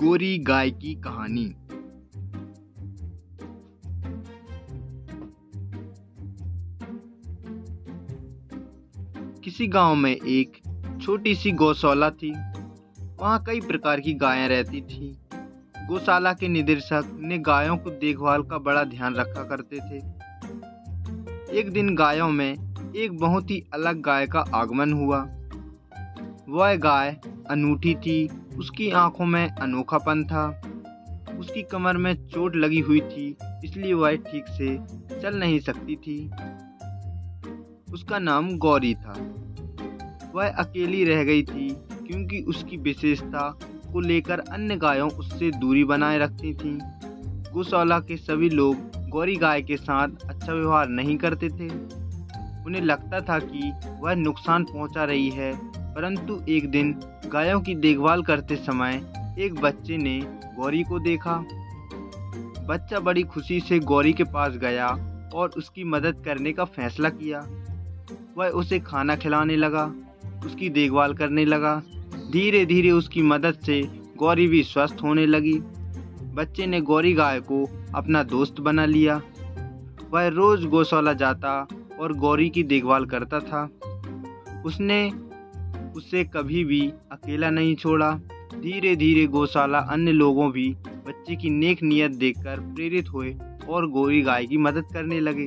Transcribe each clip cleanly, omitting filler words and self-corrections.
गोरी गाय की कहानी। किसी गांव में एक छोटी सी गौशाला थी। वहां कई प्रकार की गायें रहती थी। गौशाला के निदेशक ने गायों को देखभाल का बड़ा ध्यान रखा करते थे। एक दिन गायों में एक बहुत ही अलग गाय का आगमन हुआ। वह गाय अनूठी थी। उसकी आंखों में अनोखापन था। उसकी कमर में चोट लगी हुई थी, इसलिए वह ठीक से चल नहीं सकती थी। उसका नाम गौरी था। वह अकेली रह गई थी क्योंकि उसकी विशेषता को लेकर अन्य गायों उससे दूरी बनाए रखती थीं। गौशाला के सभी लोग गौरी गाय के साथ अच्छा व्यवहार नहीं करते थे। उन्हें लगता था कि वह नुकसान पहुंचा रही है। परंतु एक दिन गायों की देखभाल करते समय एक बच्चे ने गौरी को देखा। बच्चा बड़ी खुशी से गौरी के पास गया और उसकी मदद करने का फैसला किया। वह उसे खाना खिलाने लगा, उसकी देखभाल करने लगा। धीरे धीरे उसकी मदद से गौरी भी स्वस्थ होने लगी। बच्चे ने गौरी गाय को अपना दोस्त बना लिया। वह रोज गौशाला जाता और गौरी की देखभाल करता था। उसने उसे कभी भी अकेला नहीं छोड़ा। धीरे धीरे गौशाला अन्य लोगों भी बच्चे की नेक नियत देखकर प्रेरित हुए और गौरी गाय की मदद करने लगे।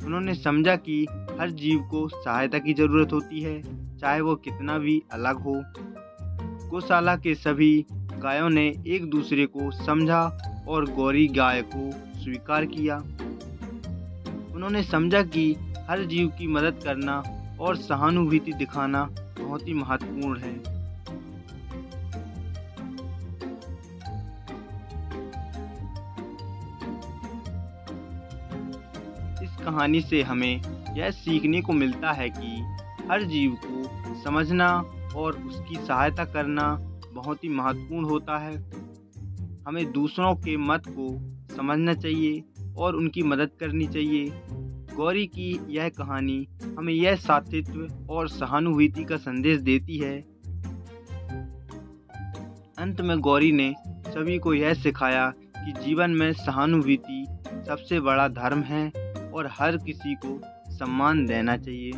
उन्होंने समझा कि हर जीव को सहायता की जरूरत होती है, चाहे वो कितना भी अलग हो। गौशाला के सभी गायों ने एक दूसरे को समझा और गौरी गाय को स्वीकार किया। उन्होंने समझा कि हर जीव की मदद करना और सहानुभूति दिखाना बहुत ही महत्वपूर्ण है। इस कहानी से हमें यह सीखने को मिलता है कि हर जीव को समझना और उसकी सहायता करना बहुत ही महत्वपूर्ण होता है। हमें दूसरों के मत को समझना चाहिए और उनकी मदद करनी चाहिए। गौरी की यह कहानी हमें यह साथीत्व और सहानुभूति का संदेश देती है। अंत में गौरी ने सभी को यह सिखाया कि जीवन में सहानुभूति सबसे बड़ा धर्म है और हर किसी को सम्मान देना चाहिए।